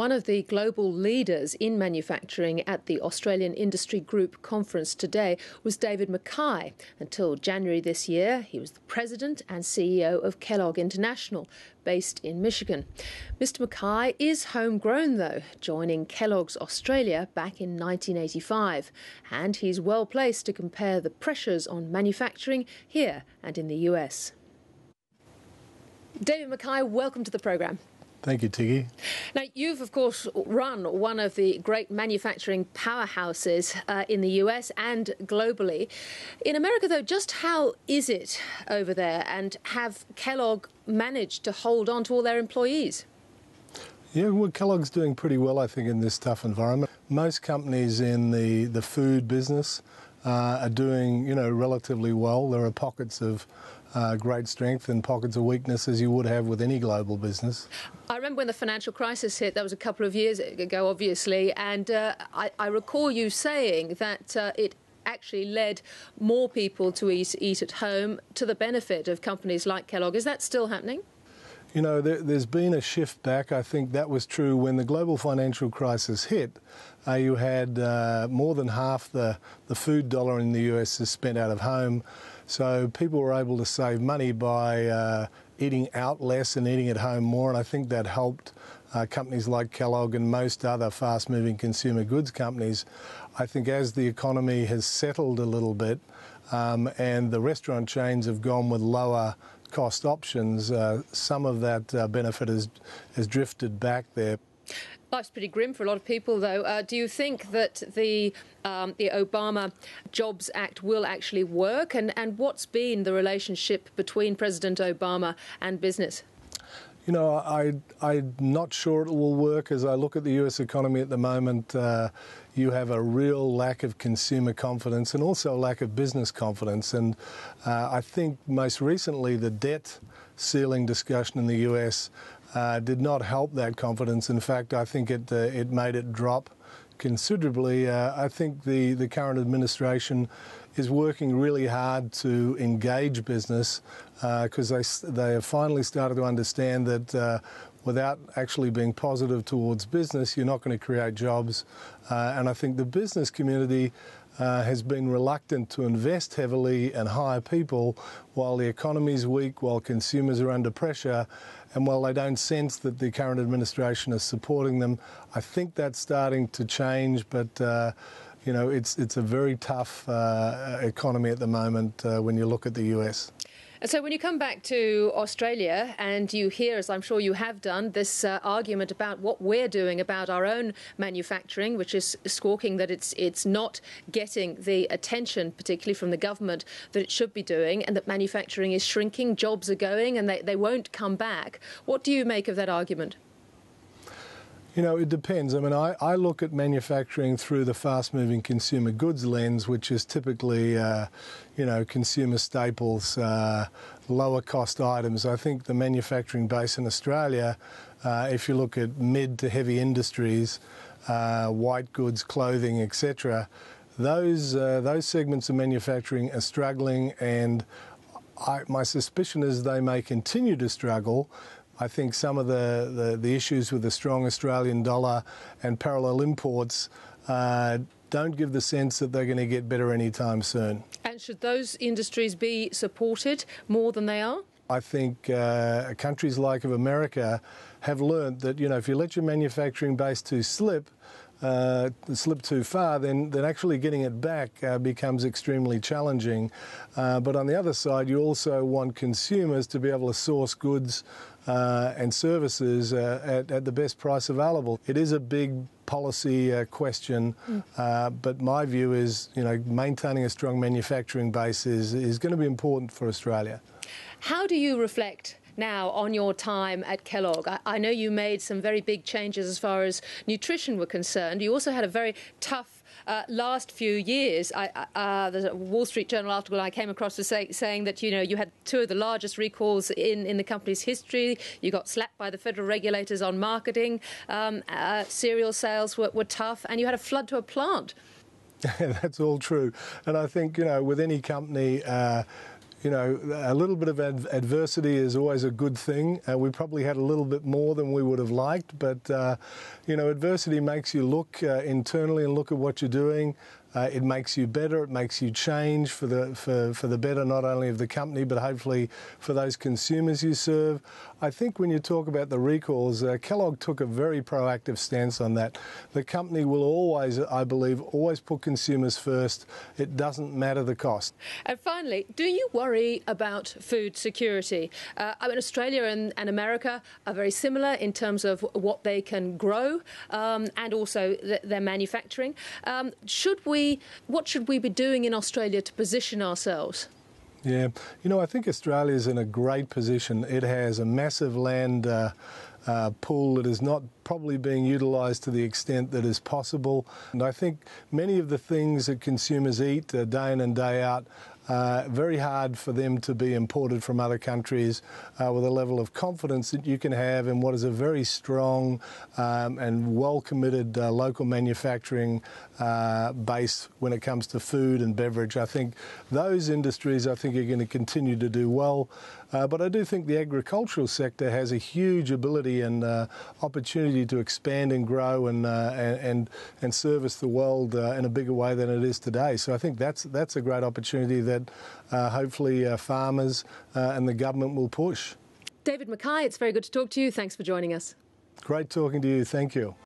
One of the global leaders in manufacturing at the Australian Industry Group conference today was David Mackay. Until January this year, he was the president and CEO of Kellogg International, based in Michigan. Mr. Mackay is homegrown, though, joining Kellogg's Australia back in 1985. And he's well placed to compare the pressures on manufacturing here and in the US. David Mackay, welcome to the programme. Thank you, Tiggy. Now, you've, of course, run one of the great manufacturing powerhouses in the US and globally. In America, though, just how is it over there, and have Kellogg managed to hold on to all their employees? Yeah, well, Kellogg's doing pretty well, I think, in this tough environment. Most companies in the food business are doing, relatively well. There are pockets of great strength and pockets of weakness, as you would have with any global business. I remember when the financial crisis hit, that was a couple of years ago, obviously, and I recall you saying that it actually led more people to eat at home to the benefit of companies like Kellogg. Is that still happening? There's been a shift back. I think that was true when the global financial crisis hit. You had more than half the food dollar in the US is spent out of home. So people were able to save money by eating out less and eating at home more. And I think that helped companies like Kellogg and most other fast-moving consumer goods companies. I think as the economy has settled a little bit and the restaurant chains have gone with lower cost options, some of that benefit has drifted back there. Life's pretty grim for a lot of people, though. Do you think that the Obama Jobs Act will actually work? And what's been the relationship between President Obama and business? I'm not sure it will work. As I look at the US economy at the moment, you have a real lack of consumer confidence and also a lack of business confidence. And I think most recently the debt ceiling discussion in the US did not help that confidence. In fact, I think it made it drop considerably. I think the current administration is working really hard to engage business because they have finally started to understand that without actually being positive towards business, you're not going to create jobs. And I think the business community has been reluctant to invest heavily and hire people while the economy is weak, while consumers are under pressure, and while they don't sense that the current administration is supporting them. I think that's starting to change, but it's a very tough economy at the moment when you look at the US. And so when you come back to Australia and you hear, as I'm sure you have done, this argument about what we're doing about our own manufacturing, which is squawking that it's not getting the attention, particularly from the government, that it should be doing, and that manufacturing is shrinking, jobs are going, and they won't come back. What do you make of that argument? It depends. I mean, I look at manufacturing through the fast-moving consumer goods lens, which is typically, consumer staples, lower-cost items. I think the manufacturing base in Australia, if you look at mid to heavy industries, white goods, clothing, etc., those segments of manufacturing are struggling, and my suspicion is they may continue to struggle. I think some of the issues with the strong Australian dollar and parallel imports don't give the sense that they're going to get better anytime soon. And should those industries be supported more than they are? I think countries like America have learned that, if you let your manufacturing base slip too far, then actually getting it back becomes extremely challenging. But on the other side, you also want consumers to be able to source goods and services at the best price available. It is a big policy question, but my view is, maintaining a strong manufacturing base is going to be important for Australia. How do you reflect now on your time at Kellogg? I know you made some very big changes as far as nutrition were concerned. You also had a very tough last few years. There's a Wall Street Journal article I came across saying that you had two of the largest recalls in the company's history. You got slapped by the federal regulators on marketing. Cereal sales were tough, and you had a flood to a plant. That's all true. And I think with any company, a little bit of adversity is always a good thing. We probably had a little bit more than we would have liked, but, adversity makes you look internally and look at what you're doing. It makes you better. It makes you change for the better, not only of the company, but hopefully for those consumers you serve. I think when you talk about the recalls, Kellogg took a very proactive stance on that. The company will always, I believe, put consumers first. It doesn't matter the cost. And finally, do you worry about food security? Australia and America are very similar in terms of what they can grow and also their manufacturing. What should we be doing in Australia to position ourselves? Yeah, I think Australia is in a great position. It has a massive land pool that is not probably being utilised to the extent that is possible. And I think many of the things that consumers eat day in and day out, very hard for them to be imported from other countries with a level of confidence that you can have in what is a very strong and well-committed local manufacturing base when it comes to food and beverage. I think those industries, are going to continue to do well. But I do think the agricultural sector has a huge ability and opportunity to expand and grow and service the world in a bigger way than it is today. So I think that's a great opportunity that hopefully farmers and the government will push. David McKay, it's very good to talk to you. Thanks for joining us. Great talking to you. Thank you.